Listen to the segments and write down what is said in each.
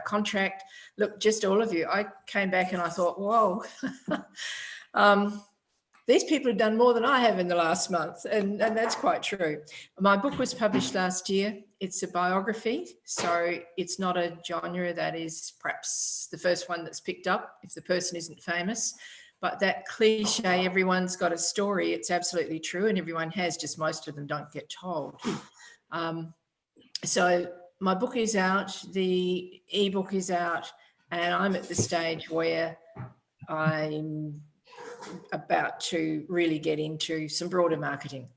contract. Look, just all of you. I came back and I thought, whoa, these people have done more than I have in the last month, and that's quite true. My book was published last year. It's a biography, so it's not a genre that is perhaps the first one that's picked up if the person isn't famous. But that cliche, everyone's got a story, it's absolutely true, and everyone has, just most of them don't get told. So my book is out, the ebook is out, and I'm at the stage where I'm about to really get into some broader marketing.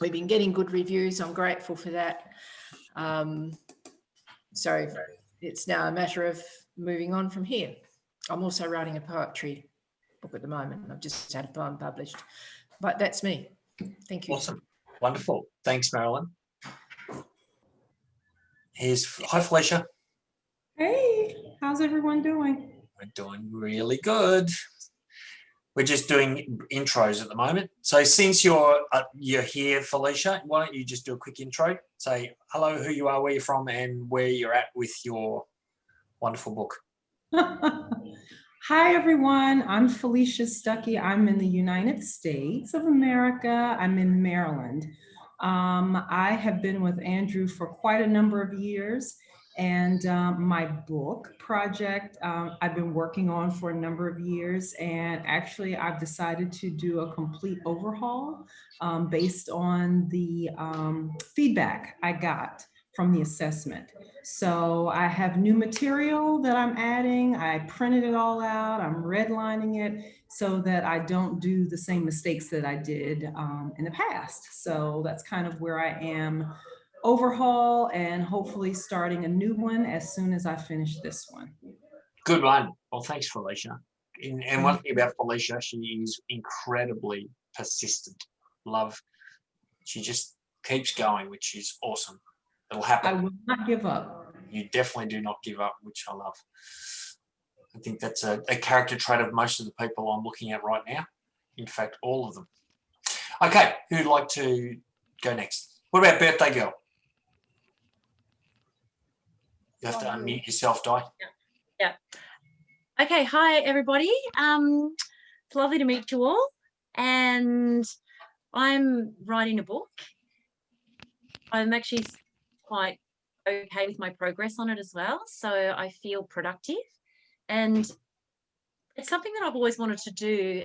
We've been getting good reviews. I'm grateful for that. So it's now a matter of moving on from here. I'm also writing a poetry book at the moment. I've just had a poem published, but that's me. Thank you. Awesome. Wonderful. Thanks, Marilyn. Hi, Felicia. Hey, how's everyone doing? We're doing really good. We're just doing intros at the moment. So since you're here, Felicia, why don't you just do a quick intro? Say hello, who you are, where you're from, and where you're at with your wonderful book. Hi, everyone. I'm Felicia Stuckey. I'm in the United States of America. I'm in Maryland. I have been with Andrew for quite a number of years, and my book project I've been working on for a number of years, and actually I've decided to do a complete overhaul based on the feedback I got from the assessment. So I have new material that I'm adding. I printed it all out. I'm redlining it so that I don't do the same mistakes that I did in the past. So that's kind of where I am. Overhaul and hopefully starting a new one as soon as I finish this one. Good one. Well, thanks, Felicia. And one thing about Felicia, she is incredibly persistent. She just keeps going, which is awesome. It'll happen. I will not give up. You definitely do not give up, which I love. I think that's a character trait of most of the people I'm looking at right now. In fact, all of them. Okay, who'd like to go next? What about birthday girl? You have to unmute yourself, Di. Yeah. Okay, hi everybody. It's lovely to meet you all. And I'm writing a book. I'm actually quite okay with my progress on it as well. So I feel productive. And it's something that I've always wanted to do.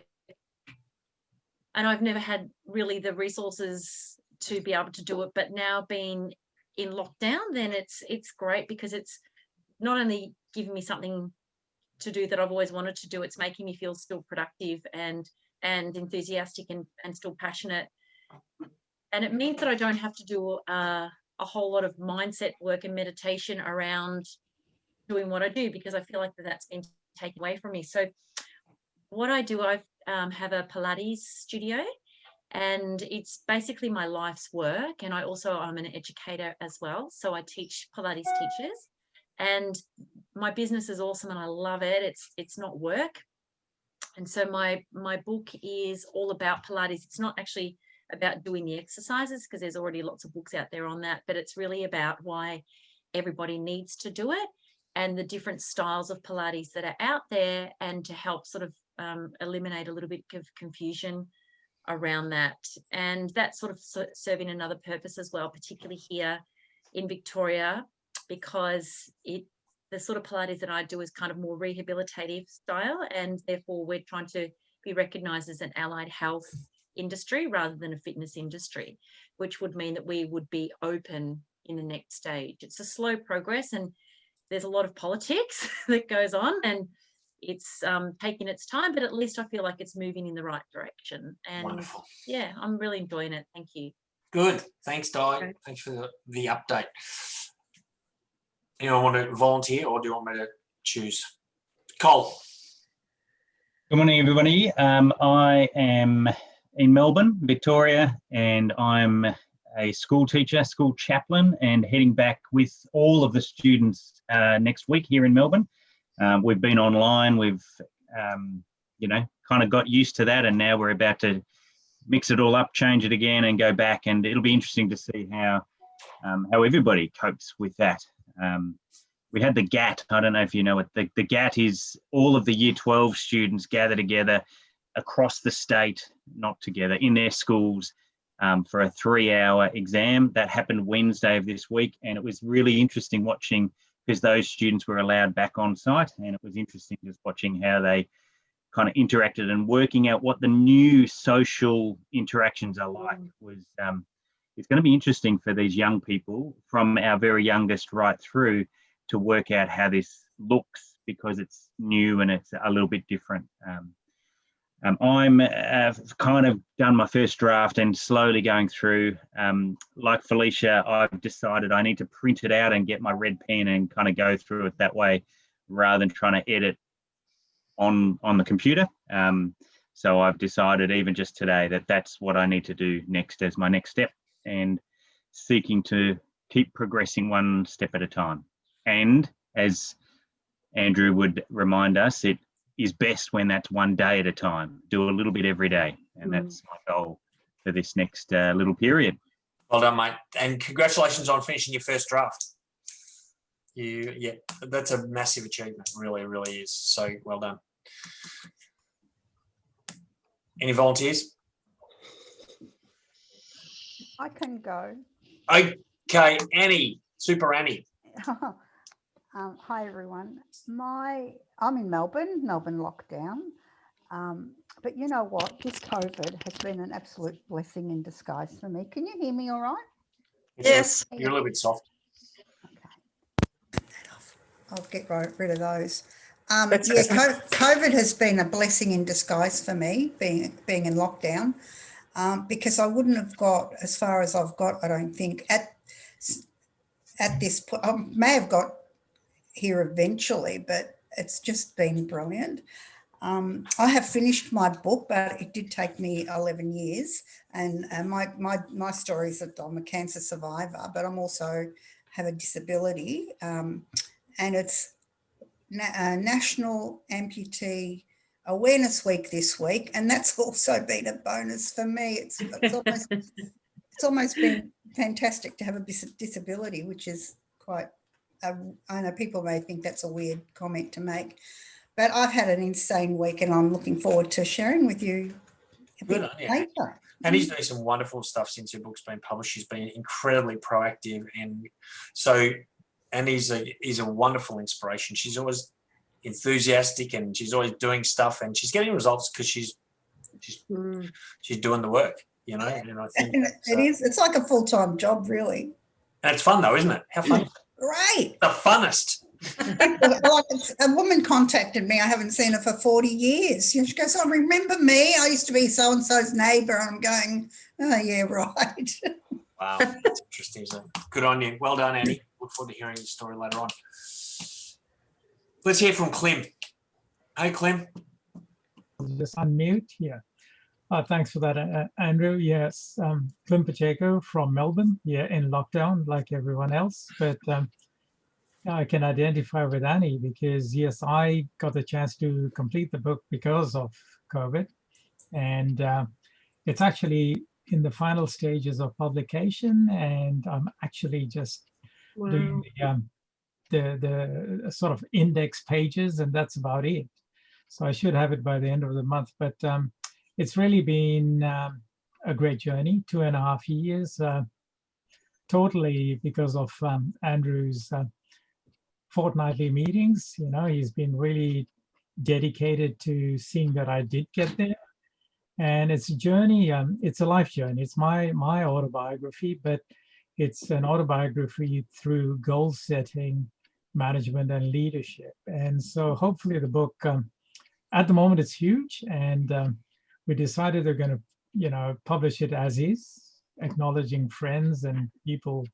And I've never had really the resources to be able to do it. But now being in lockdown, then it's great because it's not only giving me something to do that I've always wanted to do, it's making me feel still productive and enthusiastic and still passionate. And it means that I don't have to do a whole lot of mindset work and meditation around doing what I do, because I feel like that's been taken away from me. So what I do, I have a Pilates studio, and it's basically my life's work. And I'm an educator as well. So I teach Pilates teachers, and my business is awesome and I love it. It's not work. And so my book is all about Pilates. It's not actually about doing the exercises, because there's already lots of books out there on that, but it's really about why everybody needs to do it and the different styles of Pilates that are out there, and to help sort of eliminate a little bit of confusion around that. And that's sort of serving another purpose as well, particularly here in Victoria, because the sort of Pilates that I do is kind of more rehabilitative style, and therefore we're trying to be recognised as an allied health industry rather than a fitness industry, which would mean that we would be open in the next stage. It's a slow progress, and there's a lot of politics that goes on, and it's taking its time, but at least I feel like it's moving in the right direction. And wonderful. Yeah, I'm really enjoying it. Thank you. Good. Thanks, Di. Okay. Thanks for the update. Anyone want to volunteer, or do you want me to choose? Cole. Good morning, everybody. I am in Melbourne, Victoria, and I'm a school teacher, school chaplain, and heading back with all of the students next week here in Melbourne. We've been online, we've, kind of got used to that, and now we're about to mix it all up, change it again, and go back, and it'll be interesting to see how everybody copes with that. we had the GAT. I don't know if you know what the GAT is. All of the year 12 students gather together across the state, not together, in their schools for a 3-hour exam. That happened Wednesday of this week. And it was really interesting watching, because those students were allowed back on site. And it was interesting just watching how they kind of interacted and working out what the new social interactions are like. Was it's going to be interesting for these young people from our very youngest right through to work out how this looks, because it's new and it's a little bit different. I'm kind of done my first draft and slowly going through. Like Felicia, I've decided I need to print it out and get my red pen and kind of go through it that way, rather than trying to edit on the computer. So I've decided, even just today, that that's what I need to do next as my next step, and seeking to keep progressing one step at a time. And as Andrew would remind us, it is best when that's one day at a time. Do a little bit every day. And that's my goal for this next little period. Well done, mate. And congratulations on finishing your first draft. Yeah, that's a massive achievement. Really, really is. So well done. Any volunteers? I can go. Okay, Annie, Super Annie. Hi, everyone. I'm in Melbourne lockdown. But you know what? This COVID has been an absolute blessing in disguise for me. Can you hear me all right? Yes. You're a little bit soft. Okay. I'll get rid of those. That's yeah, okay. COVID has been a blessing in disguise for me, being in lockdown, because I wouldn't have got as far as I've got, I don't think, at this point. I may have got here eventually, but it's just been brilliant. I have finished my book, but it did take me 11 years. And my story is that I'm a cancer survivor, but I'm also have a disability. And it's National Amputee Awareness Week this week. And that's also been a bonus for me. It's almost been fantastic to have a disability, which is quite, I know people may think that's a weird comment to make, but I've had an insane week and I'm looking forward to sharing with you a bit later. And he's doing some wonderful stuff since your book's been published. She's been incredibly proactive, and he's a wonderful inspiration. She's always enthusiastic and she's always doing stuff, and she's getting results because she's doing the work, you know. And I think it's like a full-time job, really. And it's fun though, isn't it? How fun is it? Great. The funnest. Like a woman contacted me. I haven't seen her for 40 years. She goes, "Oh, remember me? I used to be so-and-so's neighbour." And I'm going, "Oh, yeah, right." Wow, that's interesting, isn't it? Good on you. Well done, Annie. Look forward to hearing the story later on. Let's hear from Clem. Hey, Clem. Just unmute here. Thanks for that, Andrew. Yes, Clem Pacheco from Melbourne. Yeah, in lockdown like everyone else, but I can identify with Annie because yes, I got the chance to complete the book because of COVID, and it's actually in the final stages of publication, and I'm actually just doing the sort of index pages, and that's about it. So I should have it by the end of the month, but it's really been a great journey, 2.5 years, totally because of Andrew's fortnightly meetings. You know, he's been really dedicated to seeing that I did get there. And it's a journey, it's a life journey. It's my autobiography, but it's an autobiography through goal setting, management, and leadership. And so hopefully the book, at the moment it's huge, and we decided they're going to, publish it as is, acknowledging friends and people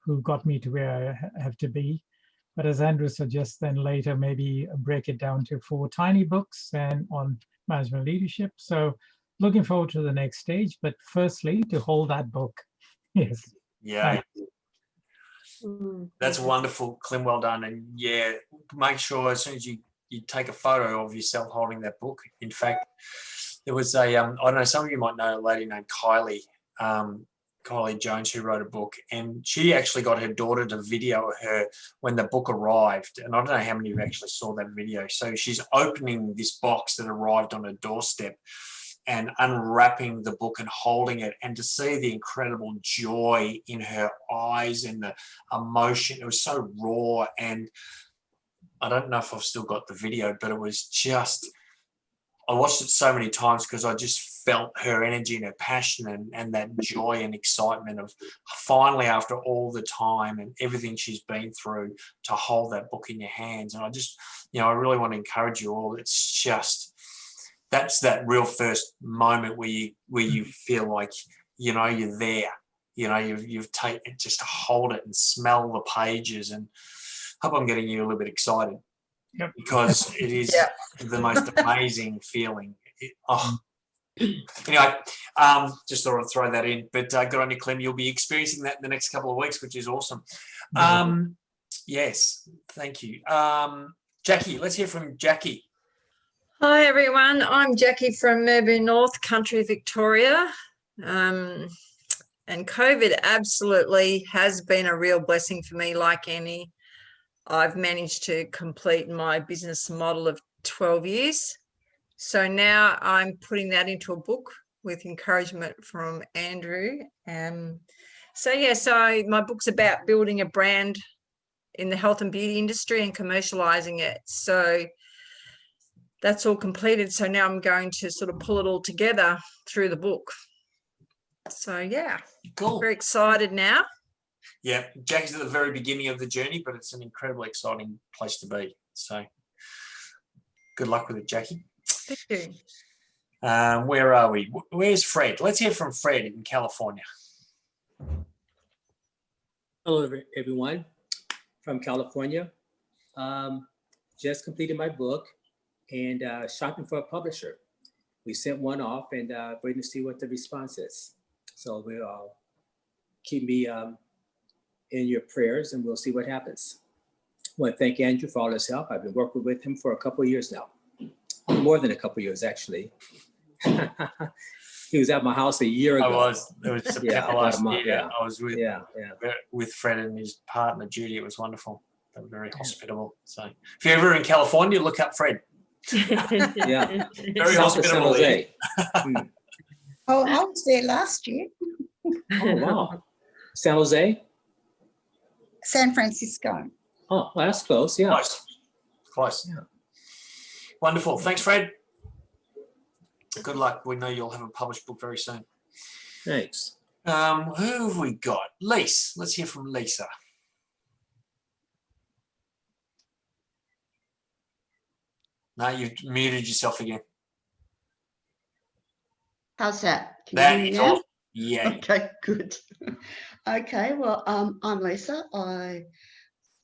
who got me to where I have to be. But as Andrew suggests, then later maybe break it down to 4 tiny books and on management leadership. So looking forward to the next stage, but firstly to hold that book. Yes. Yeah. That's wonderful, Clem. Well done. And yeah, make sure as soon as you take a photo of yourself holding that book. In fact, there was a, I don't know, some of you might know a lady named Kylie. Kylie Jones, who wrote a book, and she actually got her daughter to video her when the book arrived. And I don't know how many of you actually saw that video. So she's opening this box that arrived on her doorstep and unwrapping the book and holding it, and to see the incredible joy in her eyes and the emotion, it was so raw. And I don't know if I've still got the video, but it was just, I watched it so many times because I just felt her energy and her passion and that joy and excitement of finally, after all the time and everything she's been through, to hold that book in your hands. And I just, I really want to encourage you all. It's just, that's that real first moment where you feel like, you're there, you've taken just to hold it and smell the pages. And hope I'm getting you a little bit excited. Yep. Because it is the most amazing feeling. Anyway, just thought I'd throw that in. But good on you, Clem. You'll be experiencing that in the next couple of weeks, which is awesome. Yes, thank you. Jackie, let's hear from Jackie. Hi everyone, I'm Jackie from Melbourne North Country, Victoria. And COVID absolutely has been a real blessing for me, like any. I've managed to complete my business model of 12 years. So now I'm putting that into a book with encouragement from Andrew. So my book's about building a brand in the health and beauty industry and commercializing it. So that's all completed. So now I'm going to sort of pull it all together through the book. So yeah, cool. Very excited now. Yeah, Jackie's at the very beginning of the journey, but it's an incredibly exciting place to be. So good luck with it, Jackie. Thank you. Where are we? Where's Fred? Let's hear from Fred in California. Hello, everyone from California. Just completed my book and shopping for a publisher. We sent one off and waiting to see what the response is. So we'll keep me in your prayers and we'll see what happens. I want to thank Andrew for all his help. I've been working with him for a couple of years now. More than a couple of years, actually. He was at my house a year ago. I was. It was September last year. Yeah. I was with Fred and his partner, Judy. It was wonderful. They were very hospitable. So if you're ever in California, look up Fred. Yeah. Very hospitable. Oh, I was there last year. Oh, wow. San Jose? San Francisco. Oh, well, that's close. Yeah. Close. Yeah. Wonderful. Thanks, Fred. Good luck. We know you'll have a published book very soon. Thanks. Who have we got? Lisa. Let's hear from Lisa. No, you've muted yourself again. How's that? Can That you hear me is now? all. Yeah. Okay, good. Okay, well, I'm Lisa. I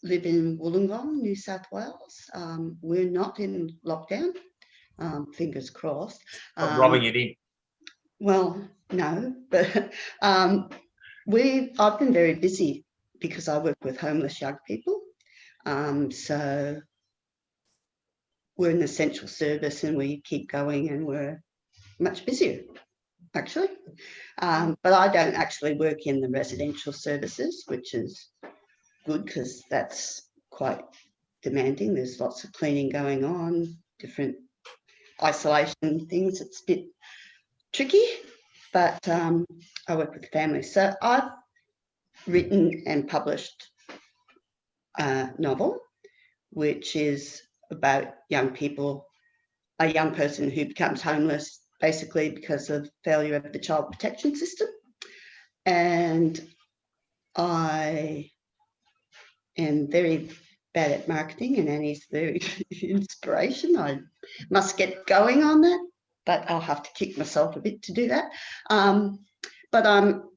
live in Wollongong, New South Wales. We're not in lockdown, fingers crossed. Robbing it in. Well, no, but I've been very busy because I work with homeless young people. So we're an essential service and we keep going and we're much busier, actually. But I don't actually work in the residential services, which is good because that's quite demanding. There's lots of cleaning going on, different isolation things. It's a bit tricky, but I work with families. So I've written and published a novel, which is about young people, a young person who becomes homeless basically because of failure of the child protection system. And I am very bad at marketing and Annie's very inspiration. I must get going on that, but I'll have to kick myself a bit to do that. But I'm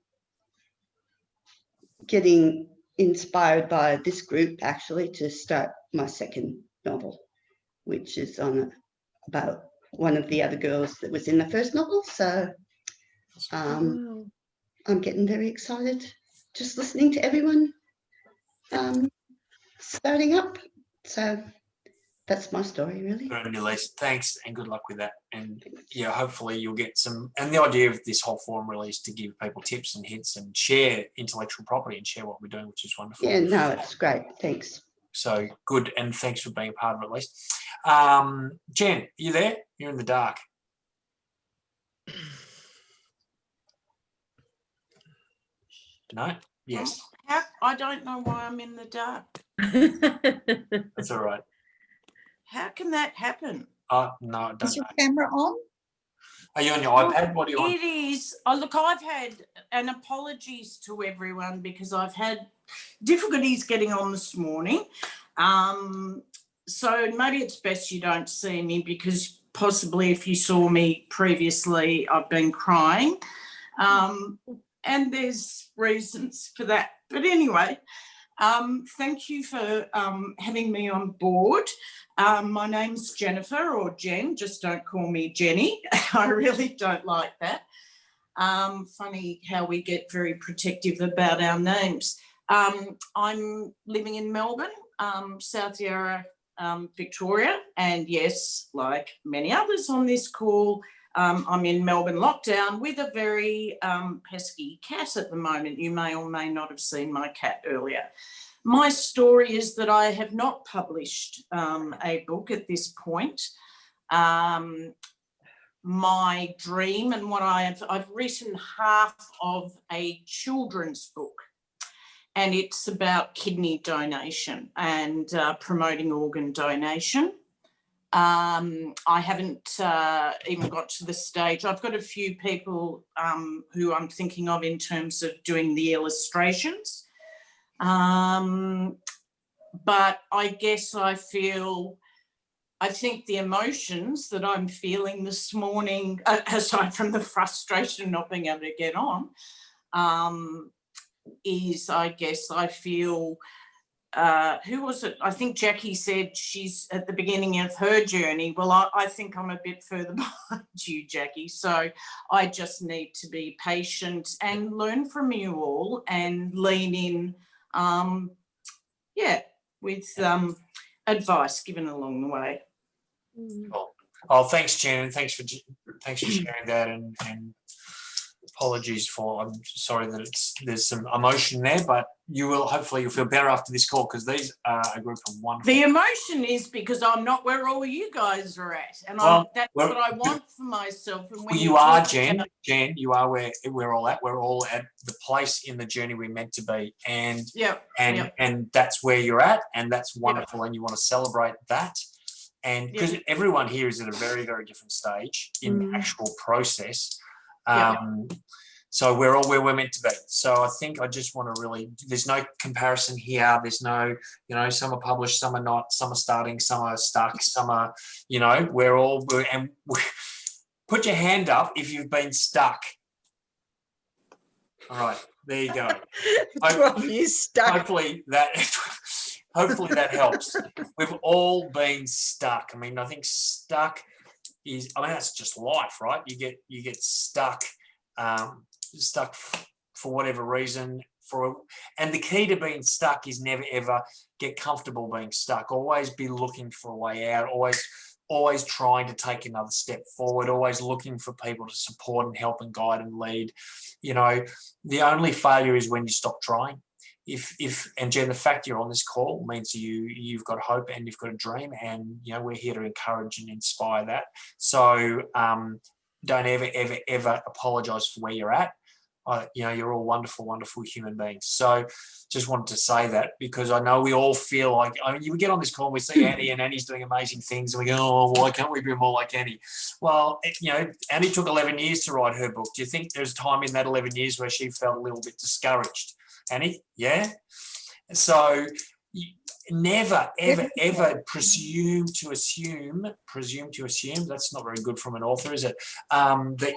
getting inspired by this group actually to start my second novel, which is about one of the other girls that was in the first novel. So I'm getting very excited just listening to everyone starting up. So That's my story, really. Good on you, Lisa. Thanks, and good luck with that. And yeah, hopefully you'll get some. And the idea of this whole forum really is to give people tips and hints and share intellectual property and share what we're doing, which is wonderful. Yeah, no, it's great. Thanks. So good, and thanks for being a part of it, at least. Jen, you there? You're in the dark. No? Yes. I don't know why I'm in the dark. That's all right. How can that happen? No, I don't Is your know. camera on? Are you on your iPad? What do you want? It is. Oh, look, I've had, and apologies to everyone because I've had difficulties getting on this morning. So maybe it's best you don't see me because possibly if you saw me previously, I've been crying. And there's reasons for that. But anyway, thank you for having me on board. My name's Jennifer, or Jen, just don't call me Jenny. I really don't like that. Funny how we get very protective about our names. I'm living in Melbourne, South Yarra, Victoria, and yes, like many others on this call, I'm in Melbourne lockdown with a very pesky cat at the moment. You may or may not have seen my cat earlier. My story is that I have not published a book at this point. My dream and what I've written half of a children's book, and it's about kidney donation and promoting organ donation. I haven't even got to the stage. I've got a few people who I'm thinking of in terms of doing the illustrations. But I guess I think the emotions that I'm feeling this morning, aside from the frustration of not being able to get on, is I guess I feel, who was it? I think Jackie said she's at the beginning of her journey. Well, I think I'm a bit further behind you, Jackie. So I just need to be patient and learn from you all and lean in, with advice given along the way. Cool. Oh, thanks, Jen, and thanks for sharing that. And apologies for. I'm sorry that there's some emotion there, but hopefully you'll feel better after this call because these are a group of wonderful. The emotion is because I'm not where all you guys are at, and that's what I want for myself. And when you are, Jen. Jen, you are where we're all at. We're all at the place in the journey we're meant to be, and that's where you're at, and that's wonderful, and you want to celebrate that. And because everyone here is at a very, very different stage in the actual process. So we're all where we're meant to be. So I think I just want to really, there's no comparison here. There's no, some are published, some are not, some are starting, some are stuck, some are, put your hand up if you've been stuck. All right, there you go. 12 years stuck. Hopefully that helps. We've all been stuck. I mean, I think stuck is, that's just life, right? You get stuck, stuck for whatever reason. And the key to being stuck is never ever get comfortable being stuck. Always be looking for a way out. Always trying to take another step forward. Always looking for people to support and help and guide and lead. The only failure is when you stop trying. And Jen, the fact you're on this call means you've got hope and you've got a dream, and we're here to encourage and inspire that. So don't ever apologize for where you're at. You're all wonderful, wonderful human beings. So just wanted to say that because I know we all feel like, we get on this call and we see Annie, and Annie's doing amazing things, and we go, oh, why can't we be more like Annie? Well, Annie took 11 years to write her book. Do you think there's time in that 11 years where she felt a little bit discouraged? Annie, yeah? So never, ever presume to assume, that's not very good from an author, is it? That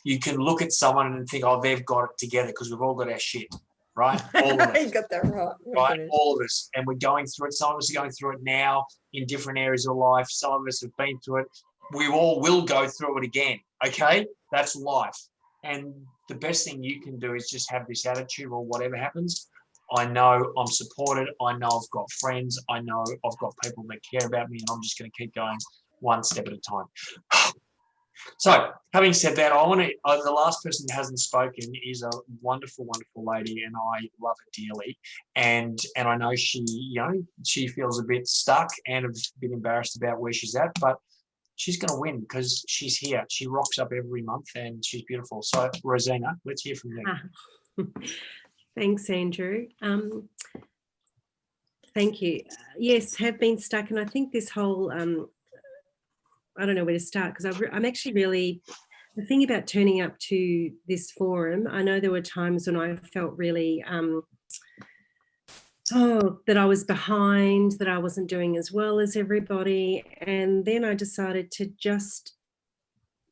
you can look at someone and think, oh, they've got it together, because we've all got our shit, right? All of us. You got that right. Right, all of us. And we're going through it. Some of us are going through it now in different areas of life. Some of us have been through it. We all will go through it again, okay? That's life. And the best thing you can do is just have this attitude, or whatever happens, I know I'm supported. I know I've got friends. I know I've got people that care about me, and I'm just going to keep going one step at a time. So, having said that, I want to. The last person who hasn't spoken is a wonderful, wonderful lady, and I love her dearly. And I know she, she feels a bit stuck and a bit embarrassed about where she's at, but she's going to win because she's here. She rocks up every month, and she's beautiful. So, Rosina, let's hear from you. Thanks, Andrew. Thank you. Yes, have been stuck, and I think this whole I don't know where to start because I'm actually really, the thing about turning up to this forum, I know there were times when I felt really, that I was behind, that I wasn't doing as well as everybody. And then I decided to just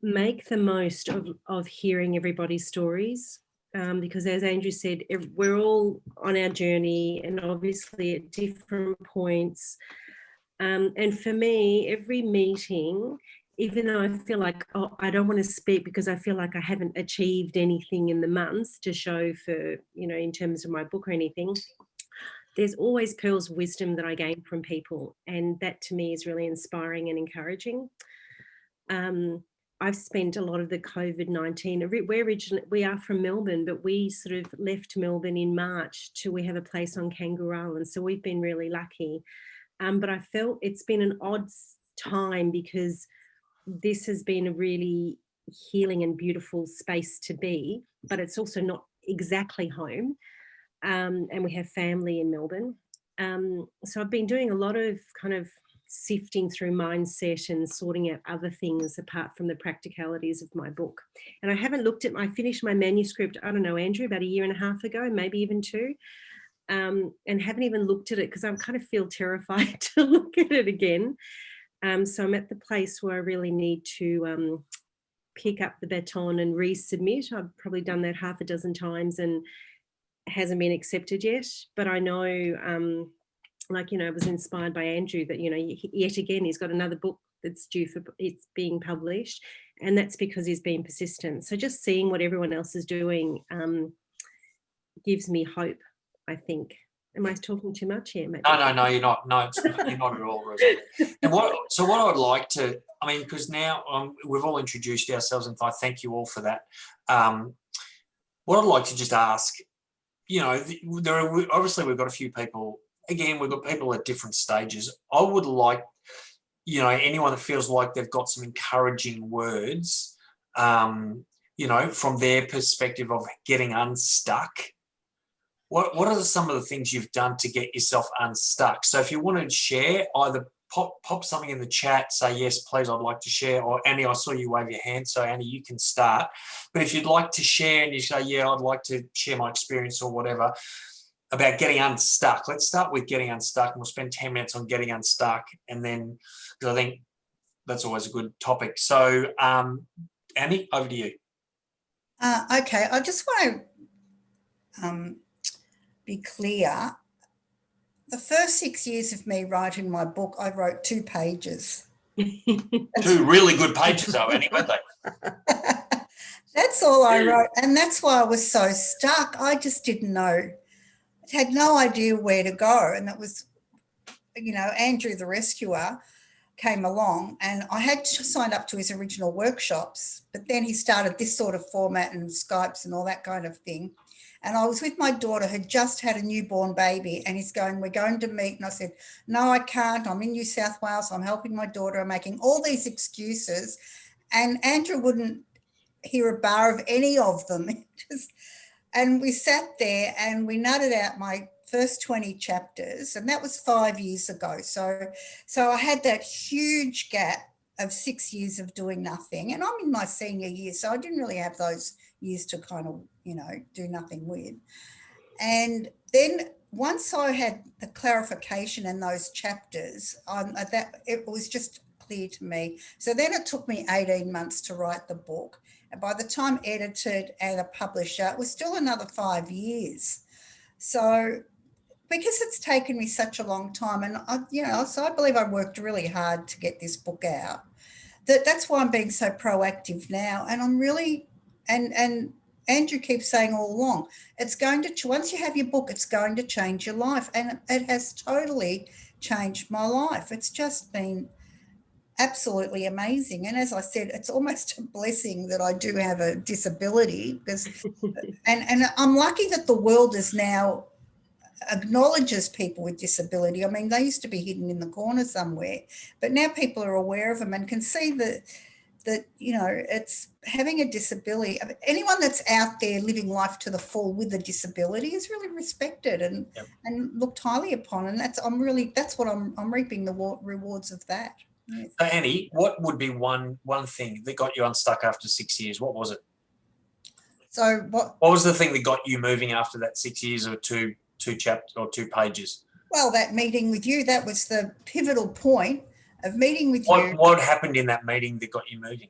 make the most of hearing everybody's stories. Because as Andrew said, we're all on our journey and obviously at different points. And for me, every meeting, even though I feel like, I don't want to speak because I feel like I haven't achieved anything in the months to show for, in terms of my book or anything, there's always pearls of wisdom that I gain from people. And that to me is really inspiring and encouraging. I've spent a lot of the COVID-19, we are from Melbourne, but we sort of left Melbourne in March till we have a place on Kangaroo Island. So we've been really lucky. But I felt it's been an odd time because this has been a really healing and beautiful space to be, but it's also not exactly home. And we have family in Melbourne. So I've been doing a lot of kind of sifting through mindset and sorting out other things apart from the practicalities of my book. And I finished my manuscript, I don't know, Andrew, about 1.5 years ago, maybe even 2. And haven't even looked at it because I kind of feel terrified to look at it again. So I'm at the place where I really need to pick up the baton and resubmit. I've probably done that 6 times and hasn't been accepted yet. But I know, I was inspired by Andrew that, yet again, he's got another book that's due for it's being published. And that's because he's been persistent. So just seeing what everyone else is doing gives me hope, I think. Am I talking too much here? Maybe? No, you're not. No, you're not at all, Rosina. And what I would like to, because now we've all introduced ourselves, and I thank you all for that. What I'd like to just ask, obviously we've got a few people. Again, we've got people at different stages. I would like, anyone that feels like they've got some encouraging words, from their perspective of getting unstuck. What are some of the things you've done to get yourself unstuck? So if you want to share, either pop something in the chat, say, yes, please, I'd like to share. Or Annie, I saw you wave your hand. So Annie, you can start. But if you'd like to share and you say, yeah, I'd like to share my experience or whatever about getting unstuck. Let's start with getting unstuck, and we'll spend 10 minutes on getting unstuck. And then, because I think that's always a good topic. So Annie, over to you. Okay, I just want to be clear. The first 6 years of me writing my book, I wrote 2 pages. 2 really good pages, though, Annie, weren't they? That's all I wrote. And that's why I was so stuck. I just didn't know. I had no idea where to go. And it was, Andrew the Rescuer came along, and I had signed up to his original workshops, but then he started this sort of format and Skypes and all that kind of thing. And I was with my daughter, who just had a newborn baby, and he's going, we're going to meet. And I said, no, I can't. I'm in New South Wales. I'm helping my daughter. I'm making all these excuses. And Andrew wouldn't hear a bar of any of them. And we sat there and we nutted out my first 20 chapters, and that was 5 years ago. So I had that huge gap of 6 years of doing nothing. And I'm in my senior year, so I didn't really have those years to kind of, do nothing with. And then once I had the clarification in those chapters, it was just clear to me. So then it took me 18 months to write the book. And by the time edited and a publisher, it was still another 5 years. So because it's taken me such a long time, and so I believe I worked really hard to get this book out. That's why I'm being so proactive now, and I'm really, and Andrew keeps saying all along, it's going to, once you have your book, it's going to change your life. And it has totally changed my life. It's just been absolutely amazing. And as I said, it's almost a blessing that I do have a disability, because, and I'm lucky that the world is now acknowledges people with disability. I mean, they used to be hidden in the corner somewhere, but now people are aware of them and can see that, you know, it's having a disability. Anyone that's out there living life to the full with a disability is really respected and looked highly upon. And that's what I'm reaping the rewards of that. Yes. So Annie, what would be one thing that got you unstuck after 6 years? What was it? So what was the thing that got you moving after that 6 years or two chapters or 2 pages? Well, that meeting with you, that was the pivotal point of meeting with you. What happened in that meeting that got you moving?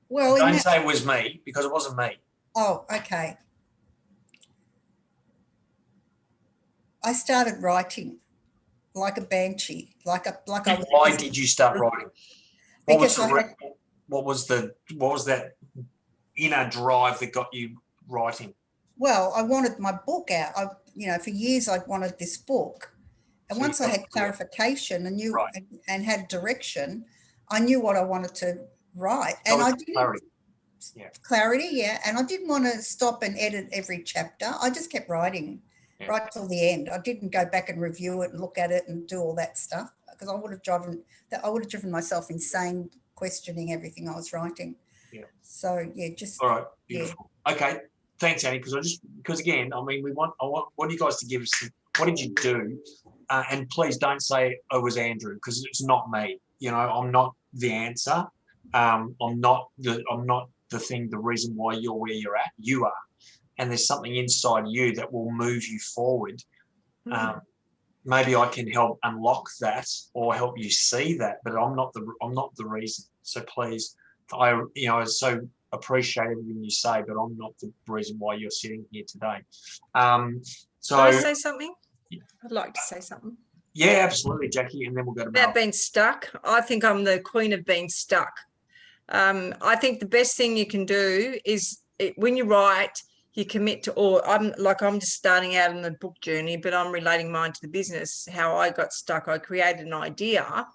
Well, don't say it was me, because it wasn't me. Oh, okay. I started writing like a banshee, like I was. Why did you start writing? What was that inner drive that got you writing? Well, I wanted my book out. For years I'd wanted this book. And so once I had clarification and knew and had direction, I knew what I wanted to write. So and I didn't clarity, yeah. And I didn't want to stop and edit every chapter. I just kept writing right till the end. I didn't go back and review it and look at it and do all that stuff, because I would have driven myself insane questioning everything I was writing. Yeah. So yeah, just all right. Beautiful. Yeah. Okay. Thanks, Annie. Because again, I mean, I want you guys to give us what did you do, and please don't say it was Andrew, because it's not me. You know, I'm not the answer. I'm not the reason why you're where you're at. You are, and there's something inside you that will move you forward. Maybe I can help unlock that or help you see that, but I'm not the reason. So please, I so appreciate everything you say, but I'm not the reason why you're sitting here today. So can I say something? I'd like to say something. Yeah, absolutely, Jackie, and then we'll go to about being stuck. I think I'm the queen of being stuck. I think the best thing you can do is when you write, you commit to, or I'm just starting out in the book journey, but I'm relating mine to the business, how I got stuck. I created an idea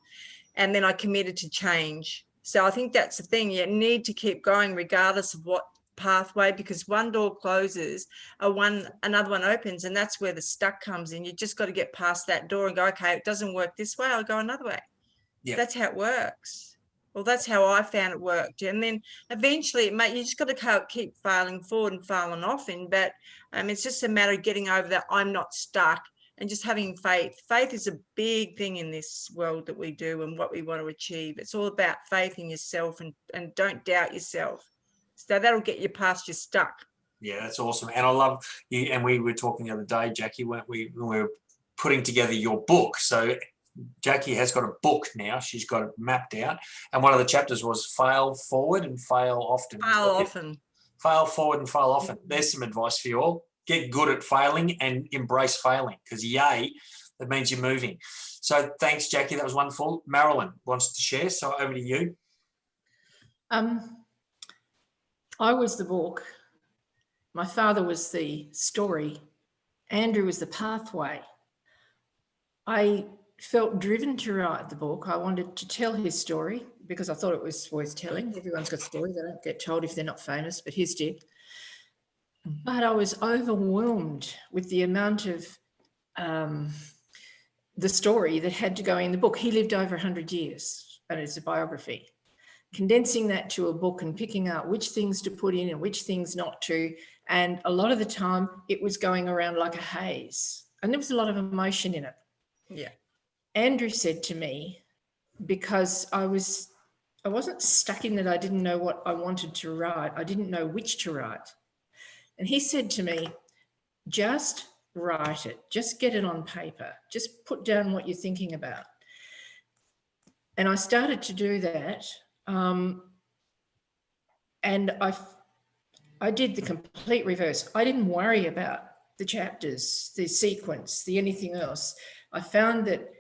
and then I committed to change. So I think that's the thing. You need to keep going regardless of what pathway, because one door closes, another one opens, and that's where the stuck comes in. You just got to get past that door and go, okay, it doesn't work this way, I'll go another way. Yeah. That's how it works. Well, that's how I found it worked. And then eventually, you just got to keep failing forward and failing off in. But it's just a matter of getting over that I'm not stuck and just having faith. Faith is a big thing in this world that we do and what we want to achieve. It's all about faith in yourself and don't doubt yourself. So that'll get you past your stuck. Yeah, that's awesome. And I love you. And we were talking the other day, Jackie, when we were putting together your book. So Jackie has got a book now. She's got it mapped out. And one of the chapters was fail forward and fail often. Fail often. Fail forward and fail often. There's some advice for you all. Get good at failing and embrace failing, because yay, that means you're moving. So thanks, Jackie. That was wonderful. Marilyn wants to share. So over to you. I was the book. My father was the story. Andrew was the pathway. I felt driven to write the book. I wanted to tell his story because I thought it was worth telling. Everyone's got stories. They don't get told if they're not famous, but his did. But I was overwhelmed with the amount of the story that had to go in the book. He lived over 100 years, and it's a biography. Condensing that to a book and picking out which things to put in and which things not to. And a lot of the time it was going around like a haze, and there was a lot of emotion in it. Yeah. Andrew said to me, because I wasn't stuck in that I didn't know what I wanted to write. I didn't know which to write. And he said to me, just write it. Just get it on paper. Just put down what you're thinking about. And I started to do that. And I did the complete reverse. I didn't worry about the chapters, the sequence, the anything else. I found that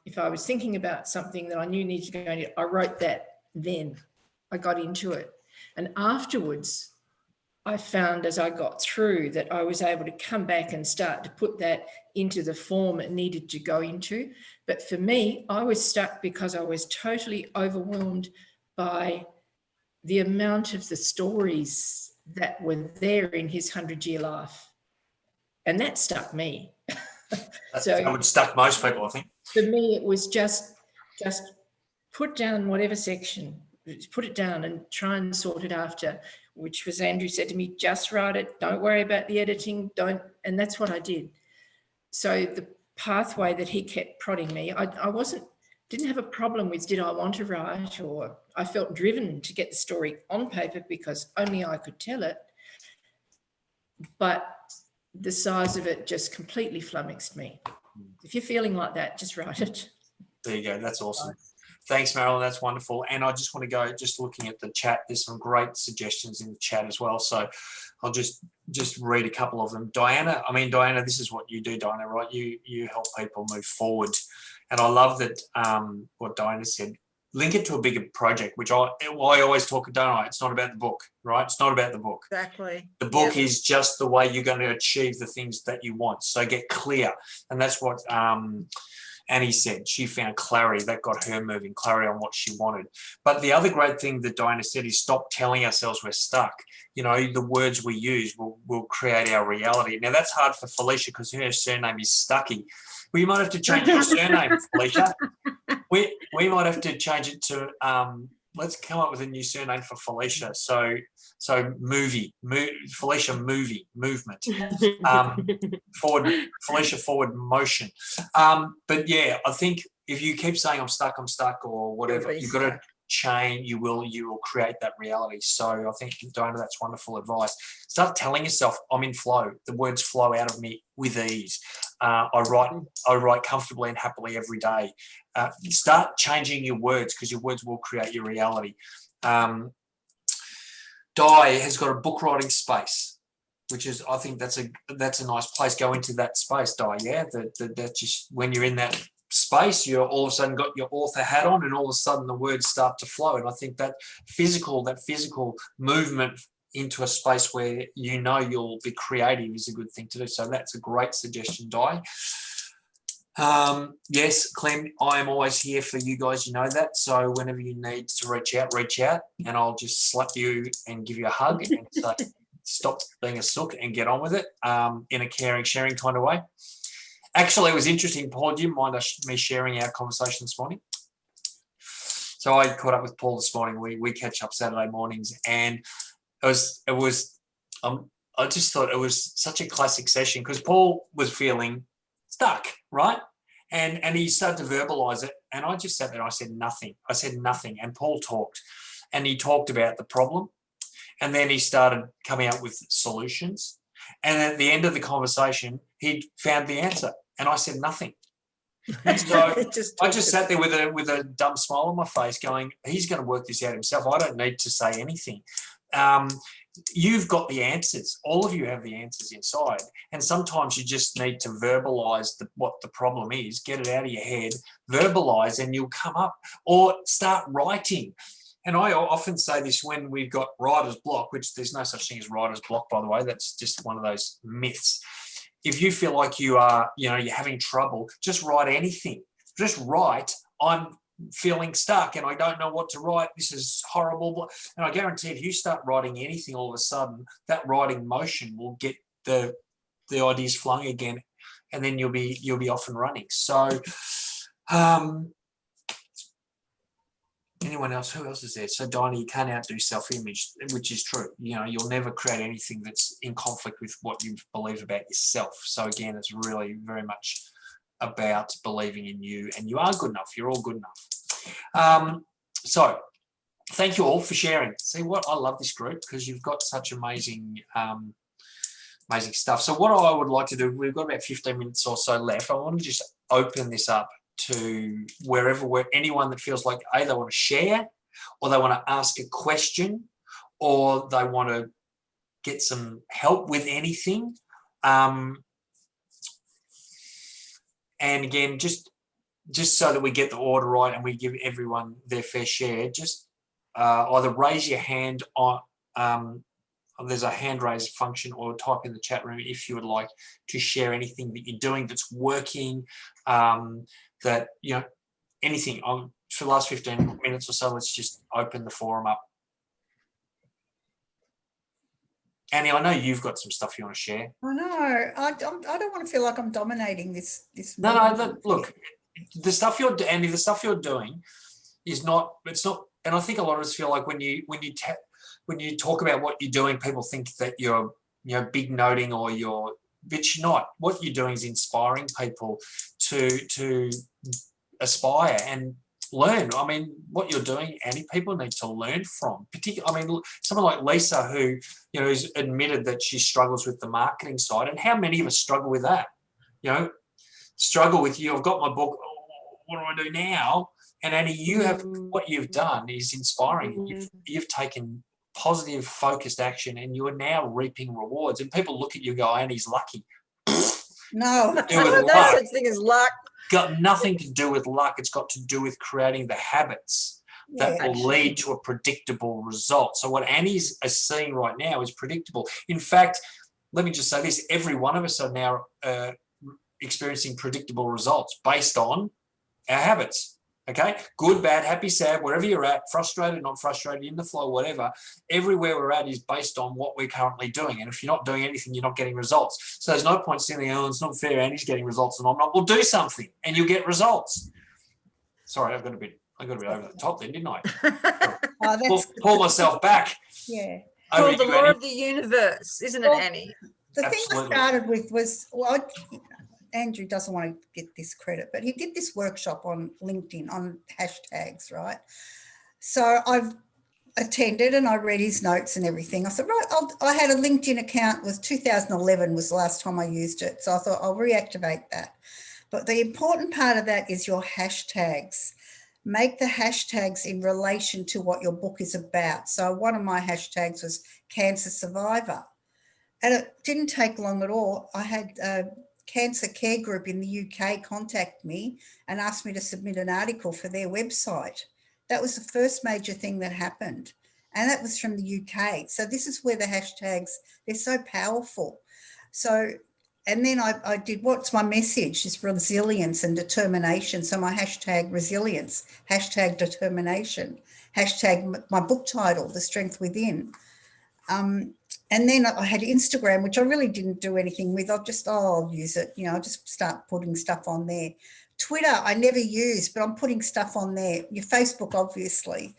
if I was thinking about something that I knew needed to go into, I wrote that then. I got into it. And afterwards, I found as I got through that I was able to come back and start to put that into the form it needed to go into. But for me, I was stuck because I was totally overwhelmed by the amount of the stories that were there in his 100-year life. And that stuck me. That would stuck most people, I think. For me, it was just put down whatever section, put it down and try and sort it after, which was Andrew said to me, just write it, don't worry about the editing, and that's what I did. So the pathway that he kept prodding me, I didn't have a problem with did I want to write, or I felt driven to get the story on paper because only I could tell it. But the size of it just completely flummoxed me. If you're feeling like that, just write it. There you go. That's awesome. Thanks, Marilyn. That's wonderful. And I just want to go, just looking at the chat, there's some great suggestions in the chat as well. So I'll just read a couple of them. Diana, this is what you do, Diana, right? You help people move forward. And I love that what Diana said, link it to a bigger project, which I always talk, don't I? It's not about the book, right? It's not about the book. Exactly. The book is just the way you're going to achieve the things that you want. So get clear. And that's what Annie said. She found clarity. That got her moving, clarity on what she wanted. But the other great thing that Diana said is stop telling ourselves we're stuck. You know, the words we use will create our reality. Now, that's hard for Felicia because her surname is Stucky. Well, you might have to change your surname, Felicia. We might have to change it to, let's come up with a new surname for Felicia. So Felicia movement, Felicia forward motion. But yeah, I think if you keep saying I'm stuck or whatever, you've got to change, you will create that reality. So I think, Diana, that's wonderful advice. Start telling yourself I'm in flow. The words flow out of me with ease. I write comfortably and happily every day. Start changing your words because your words will create your reality. Di has got a book writing space, which is, I think that's a nice place. Go into that space, Di. Yeah, that just when you're in that space, you're all of a sudden got your author hat on, and all of a sudden the words start to flow. And I think that physical movement into a space where you know you'll be creative is a good thing to do. So that's a great suggestion, Di. Yes, Clem, I am always here for you guys, you know that. So whenever you need to reach out, and I'll just slap you and give you a hug and say, stop being a sook and get on with it, in a caring, sharing kind of way. Actually, it was interesting, Paul, do you mind me sharing our conversation this morning? So I caught up with Paul this morning. We catch up Saturday mornings, and I just thought it was such a classic session because Paul was feeling stuck, right? And he started to verbalize it, and I just sat there and I said nothing. And Paul talked, and he talked about the problem, and then he started coming up with solutions, and at the end of the conversation he'd found the answer, and I said nothing. And so I just sat there with a dumb smile on my face going, he's going to work this out himself. I don't need to say anything. You've got the answers. All of you have the answers inside. And sometimes you just need to verbalize what the problem is, get it out of your head, verbalize, and you'll come up, or start writing. And I often say this when we've got writer's block, which there's no such thing as writer's block, by the way. That's just one of those myths. If you feel like you're having trouble, just write anything. Just write, I'm feeling stuck and I don't know what to write. This is horrible. And I guarantee if you start writing anything, all of a sudden that writing motion will get the ideas flowing again, and then you'll be off and running. So anyone else? Who else is there? So Dinah, you can't outdo self-image, which is true. You know, you'll never create anything that's in conflict with what you believe about yourself. So again, it's really very much about believing in you, and you are good enough. You're all good enough. So thank you all for sharing. See what, I love this group because you've got such amazing amazing stuff. So what I would like to do, we've got about 15 minutes or so left. I want to just open this up to where anyone that feels like they want to share, or they want to ask a question, or they want to get some help with anything. And again, just so that we get the order right and we give everyone their fair share, just either raise your hand on, there's a hand raise function, or type in the chat room if you would like to share anything that you're doing that's working, that, you know, anything. For the last 15 minutes or so, let's just open the forum up. Annie, I know you've got some stuff you want to share. I know. I don't want to feel like I'm dominating this. No, look, the stuff you're Andy, the stuff you're doing is not. It's not. And I think a lot of us feel like when you talk about what you're doing, people think that you're, you know, big noting, or you're, but you're not. What you're doing is inspiring people to aspire and learn. I mean, what you're doing, Annie, people need to learn from. Particularly, I mean, someone like Lisa, who, you know, has admitted that she struggles with the marketing side, and how many of us struggle with that? You know, struggle with, I've got my book. What do I do now? And Annie, you have, what you've done is inspiring. You've taken positive, focused action, and you are now reaping rewards. And people look at you and go, Annie's lucky. No, no such thing as luck. Got nothing to do with luck. It's got to do with creating the habits that will lead to a predictable result. So what Annie's seeing right now is predictable. In fact, let me just say this, every one of us are now experiencing predictable results based on our habits. Okay, good, bad, happy, sad, wherever you're at, frustrated, not frustrated, in the flow, whatever, everywhere we're at is based on what we're currently doing. And if you're not doing anything, you're not getting results. So there's no point sitting there, oh, it's not fair, Andy's getting results and I'm not. Well, do something and you'll get results. Sorry, I got a bit over the top then, didn't I? Pull myself back. Yeah. Called the law of the universe, isn't it, Annie? The thing I started with was, well, Andrew doesn't want to get this credit, but he did this workshop on LinkedIn on hashtags, right? So I've attended and I read his notes and everything. I thought, right, I had a LinkedIn account, was 2011 was the last time I used it. So I thought I'll reactivate that. But the important part of that is your hashtags. Make the hashtags in relation to what your book is about. So one of my hashtags was cancer survivor. And it didn't take long at all. I had Cancer Care Group in the UK contact me and asked me to submit an article for their website. That was the first major thing that happened. And that was from the UK. So this is where the hashtags, they're so powerful. So, and then I did, what's my message? Is resilience and determination. So my hashtag resilience, hashtag determination, hashtag my book title, The Strength Within. And then I had Instagram, which I really didn't do anything with. I'll use it, you know, I'll just start putting stuff on there. Twitter, I never use, but I'm putting stuff on there. Your Facebook, obviously.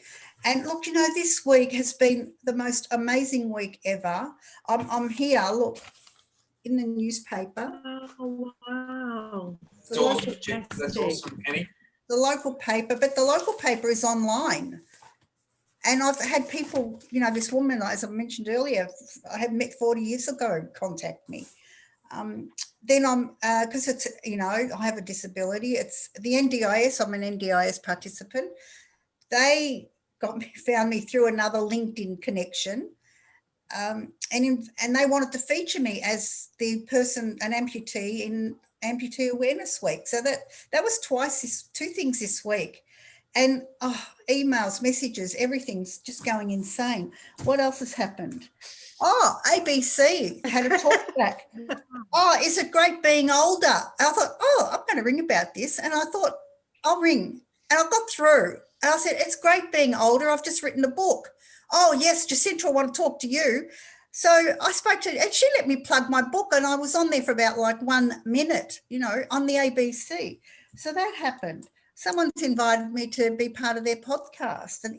And look, you know, this week has been the most amazing week ever. I'm here, look, in the newspaper. Oh, wow. That's awesome, Annie. The local paper, but the local paper is online. And I've had people, you know, this woman, as I mentioned earlier, I had met 40 years ago, contact me. Then I'm, because it's, you know, I have a disability. It's the NDIS. I'm an NDIS participant. They found me through another LinkedIn connection. And they wanted to feature me as the person, an amputee in Amputee Awareness Week. So that was two things this week. And emails, messages, everything's just going insane. What else has happened? Oh, ABC had a talk back. Oh, is it great being older? I thought, I'm going to ring about this. And I thought, I'll ring. And I got through. And I said, it's great being older. I've just written a book. Oh, yes, Jacinta, I want to talk to you. So I spoke to, and she let me plug my book. And I was on there for about like 1 minute, you know, on the ABC. So that happened. Someone's invited me to be part of their podcast. An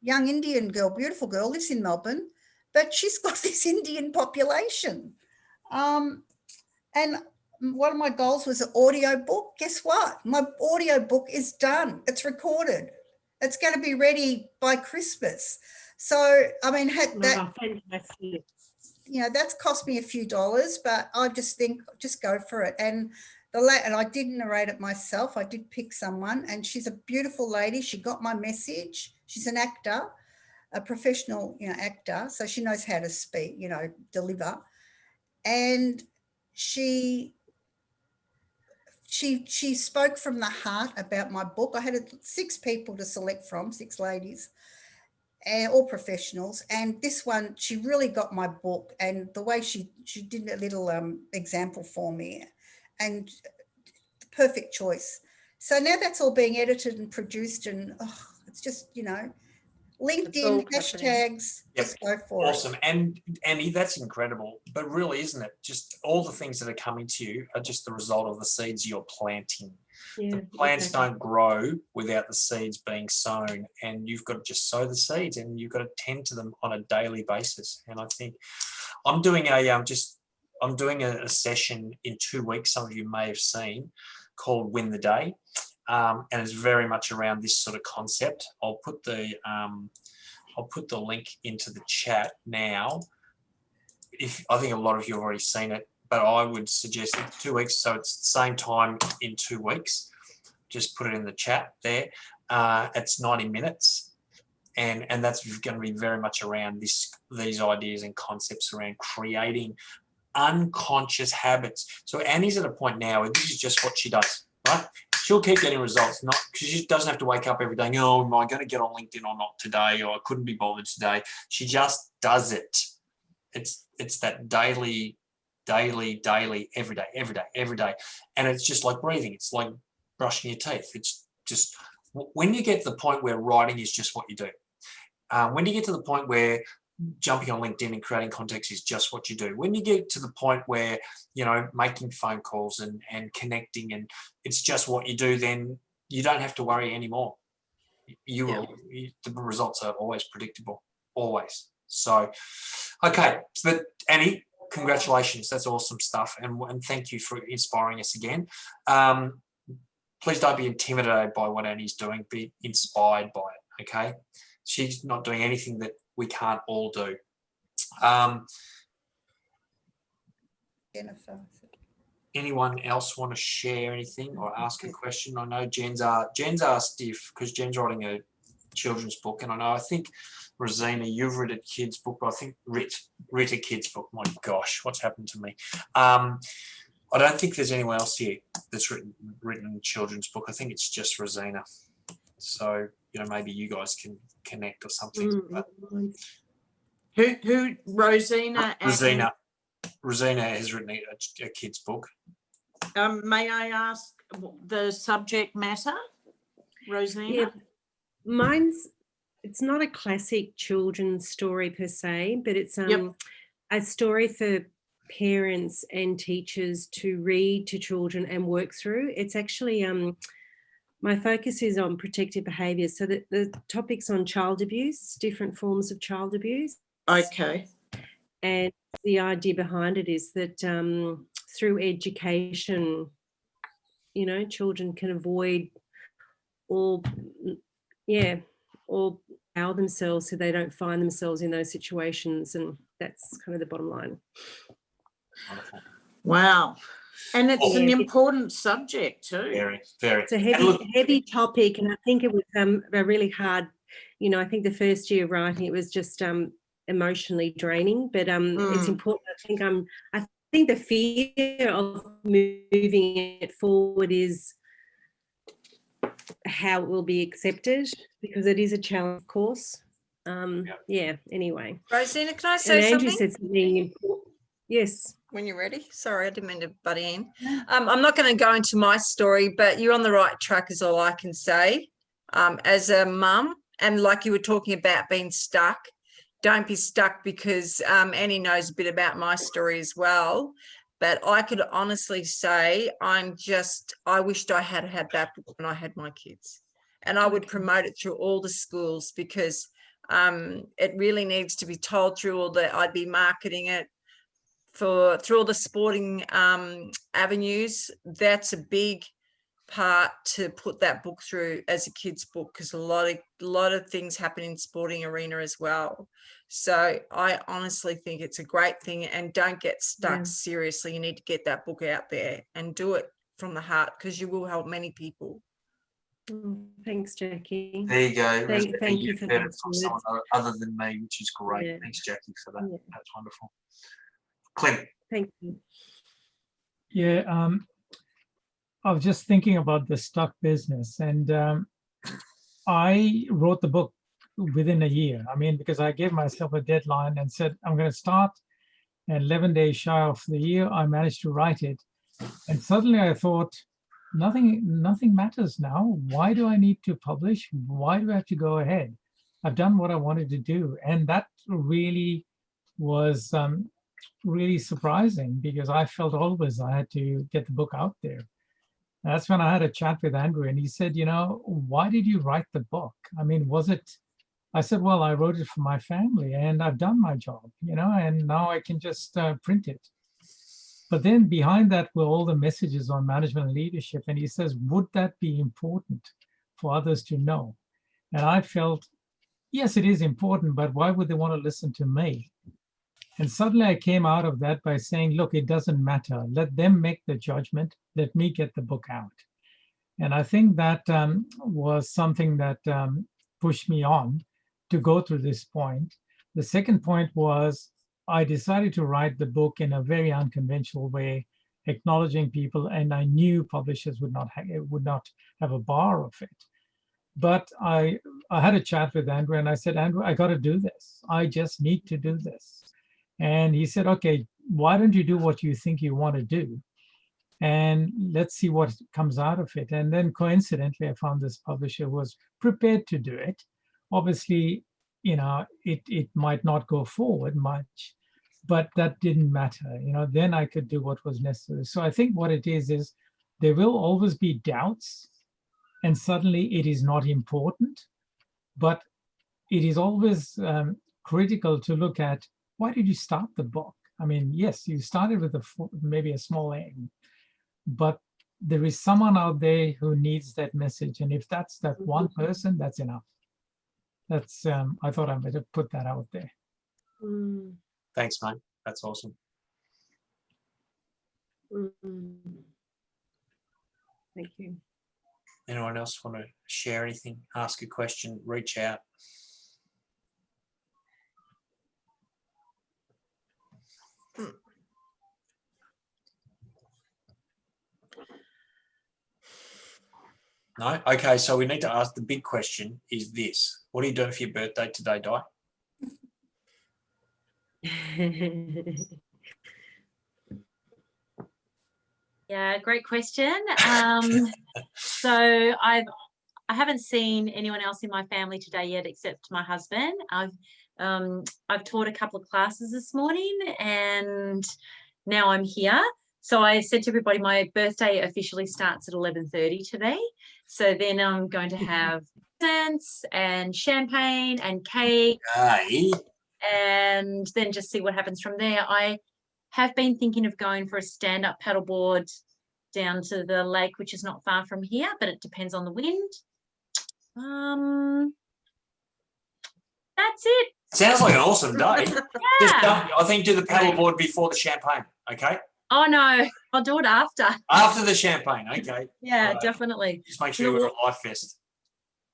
young Indian girl, beautiful girl, lives in Melbourne, but she's got this Indian population. And one of my goals was an audio book. Guess what? My audio book is done. It's recorded. It's going to be ready by Christmas. So, I mean, fantastic. You know, that's cost me a few dollars, but I just think, just go for it. And I didn't narrate it myself. I did pick someone, and she's a beautiful lady. She got my message. She's an actor, a professional, you know, actor. So she knows how to speak, you know, deliver. And she spoke from the heart about my book. I had 6 people to select from, 6 ladies. and all professionals. And this one, she really got my book, and the way she did a little example for me, and the perfect choice. So now that's all being edited and produced, and it's just, you know, LinkedIn hashtags, just go for it. Awesome. And Annie, that's incredible. But really, isn't it? Just all the things that are coming to you are just the result of the seeds you're planting. Yeah, the plants exactly. don't grow without the seeds being sown, and you've got to just sow the seeds, and you've got to tend to them on a daily basis. And I think I'm doing a session in 2 weeks, some of you may have seen, called Win the Day. And it's very much around this sort of concept. I'll put the link into the chat now. I think a lot of you have already seen it, but I would suggest 2 weeks. So it's the same time in 2 weeks. Just put it in the chat there. It's 90 minutes. And that's going to be very much around these ideas and concepts around creating unconscious habits. So Annie's at a point now where this is just what she does, right? She'll keep getting results, not because she doesn't have to wake up every day. Oh, am I going to get on LinkedIn or not today? Or I couldn't be bothered today. She just does it. It's that daily, every day. And it's just like breathing. It's like brushing your teeth. It's just when you get to the point where writing is just what you do. When you get to the point where jumping on LinkedIn and creating context is just what you do. When you get to the point where, you know, making phone calls and connecting and it's just what you do, then you don't have to worry anymore. The results are always predictable, always. So, okay, but Annie, congratulations. That's awesome stuff. And thank you for inspiring us again. Please don't be intimidated by what Annie's doing. Be inspired by it, okay? She's not doing anything that we can't all do. Jennifer. Anyone else want to share anything or ask a question? I know Jen's asked because Jen's writing a children's book, and I think Rosina, you've written a kid's book, but I think writ a kid's book. My gosh, what's happened to me? I don't think there's anyone else here that's written a children's book. I think it's just Rosina. So, you know, maybe you guys can connect or something. Who Rosina? Rosina has written a kid's book. May I ask the subject matter, Rosina? Yeah, it's not a classic children's story per se, but it's a story for parents and teachers to read to children and work through. It's actually my focus is on protective behaviours, so that the topic's on child abuse, different forms of child abuse. Okay. And the idea behind it is that through education, you know, children can avoid or allow themselves so they don't find themselves in those situations, and that's kind of the bottom line. Wonderful. Wow. And it's an important subject too. Very, very. It's a heavy topic, and I think it was a really hard, you know, I think the first year of writing it was just emotionally draining, but it's important. I think the fear of moving it forward is how it will be accepted, because it is a challenge, of course. Anyway. Rosina, can I say Andrew something? said something important. Yes. When you're ready. Sorry, I didn't mean to butt in. I'm not going to go into my story, but you're on the right track is all I can say. As a mum, and like you were talking about being stuck, don't be stuck, because Annie knows a bit about my story as well. But I could honestly say I wished I had had that book when I had my kids. And I would promote it through all the schools, because it really needs to be told through I'd be marketing it through all the sporting avenues. That's a big part to put that book through as a kid's book, because a lot of things happen in sporting arena as well. So I honestly think it's a great thing, and don't get stuck. Seriously, you need to get that book out there and do it from the heart, because you will help many people. Thanks, Jackie. There you go. Thank you for heard that. it from someone other than me, which is great. Yeah. Thanks, Jackie, for that. Yeah. That's wonderful. Clint. Thank you. Yeah, I was just thinking about the stock business, and I wrote the book within a year. I mean, because I gave myself a deadline and said, I'm going to start, and 11 days shy of the year, I managed to write it. And suddenly I thought, nothing matters now. Why do I need to publish? Why do I have to go ahead? I've done what I wanted to do. And that really was really surprising, because I felt always I had to get the book out there. That's when I had a chat with Andrew, and he said, why did you write the book? I mean, I said, well, I wrote it for my family and I've done my job, and now I can just print it. But then behind that were all the messages on management and leadership. And he says, would that be important for others to know? And I felt, yes, it is important, but why would they want to listen to me? And suddenly I came out of that by saying, look, it doesn't matter. Let them make the judgment. Let me get the book out. And I think that was something that pushed me on to go through this point. The second point was I decided to write the book in a very unconventional way, acknowledging people, and I knew publishers would not have a bar of it. But I had a chat with Andrew, and I said, Andrew, I got to do this. I just need to do this. And he said, okay, why don't you do what you think you want to do? And let's see what comes out of it. And then coincidentally, I found this publisher who was prepared to do it. Obviously, it might not go forward much, but that didn't matter. Then I could do what was necessary. So I think what it is there will always be doubts, and suddenly it is not important, but it is always critical to look at, why did you start the book? I mean, yes, you started with maybe a small aim, but there is someone out there who needs that message. And if that's that one person, that's enough. That's, I thought I better put that out there. Thanks, mate. That's awesome. Thank you. Anyone else want to share anything, ask a question, reach out? No? Okay, so we need to ask the big question is this. What are you doing for your birthday today, Di? Yeah, great question. So I haven't seen anyone else in my family today yet except my husband. I've taught a couple of classes this morning and now I'm here. So I said to everybody, my birthday officially starts at 11:30 today. So then I'm going to have presents and champagne and cake. Hey. And then just see what happens from there. I have been thinking of going for a stand-up paddleboard down to the lake, which is not far from here, but it depends on the wind. That's it. Sounds like an awesome day. Yeah. I think do the paddleboard before the champagne, okay? Oh, no, I'll do it after. After the champagne, okay. Yeah, definitely. Just make sure you wear a life vest.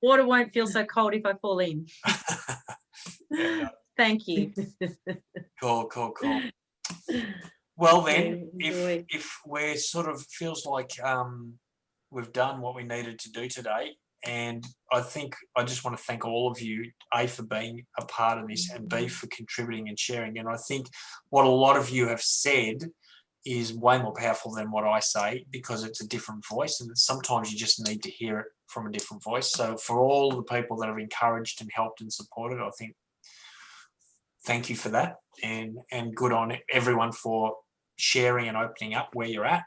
Water won't feel so cold if I fall in. Yeah. Thank you. Cool. Well then, if we're sort of feels like we've done what we needed to do today, and I think I just want to thank all of you, A, for being a part of this, and B, for contributing and sharing. And I think what a lot of you have said is way more powerful than what I say, because it's a different voice, and sometimes you just need to hear it from a different voice. So for all the people that have encouraged and helped and supported, I think thank you for that, and good on everyone for sharing and opening up where you're at.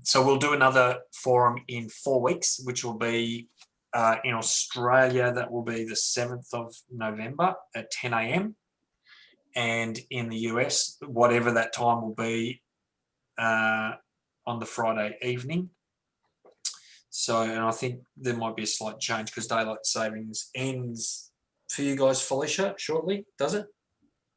So we'll do another forum in 4 weeks, which will be in Australia. That will be the 7th of November at 10 a.m. And in the US, whatever that time will be on the Friday evening. So, and I think there might be a slight change because daylight savings ends for you guys, Felicia, shortly, does it?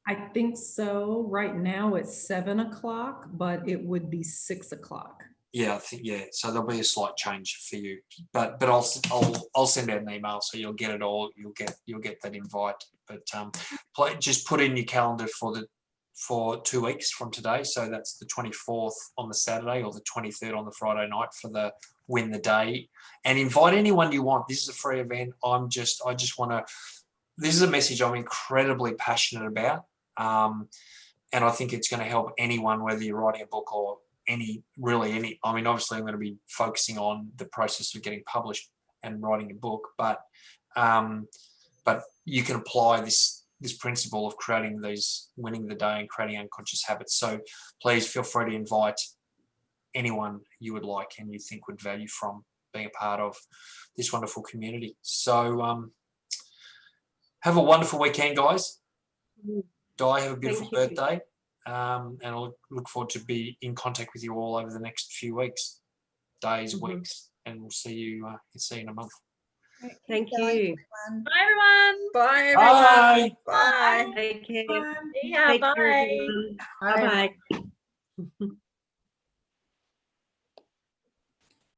I think so. Right now it's 7 o'clock, but it would be 6 o'clock. Yeah, I think so there'll be a slight change for you, but I'll send out an email so you'll get it all. You'll get that invite. But just put in your calendar for 2 weeks from today. So that's the 24th on the Saturday or the 23rd on the Friday night for the win the day. And invite anyone you want. This is a free event. I just want to, this is a message I'm incredibly passionate about. And I think it's going to help anyone, whether you're writing a book or any, I mean, obviously I'm going to be focusing on the process of getting published and writing a book, but you can apply this principle of creating these, winning the day and creating unconscious habits. So please feel free to invite anyone you would like and you think would value from being a part of this wonderful community. So have a wonderful weekend, guys. Di, have a beautiful birthday. And I'll look forward to be in contact with you all over the next few weeks, days, weeks, and we'll see you in a month. Thank Bye, you. everyone. Bye, everyone. Bye, everyone. Bye. Bye. Take care. Yeah, Take care, bye. everyone. Bye-bye.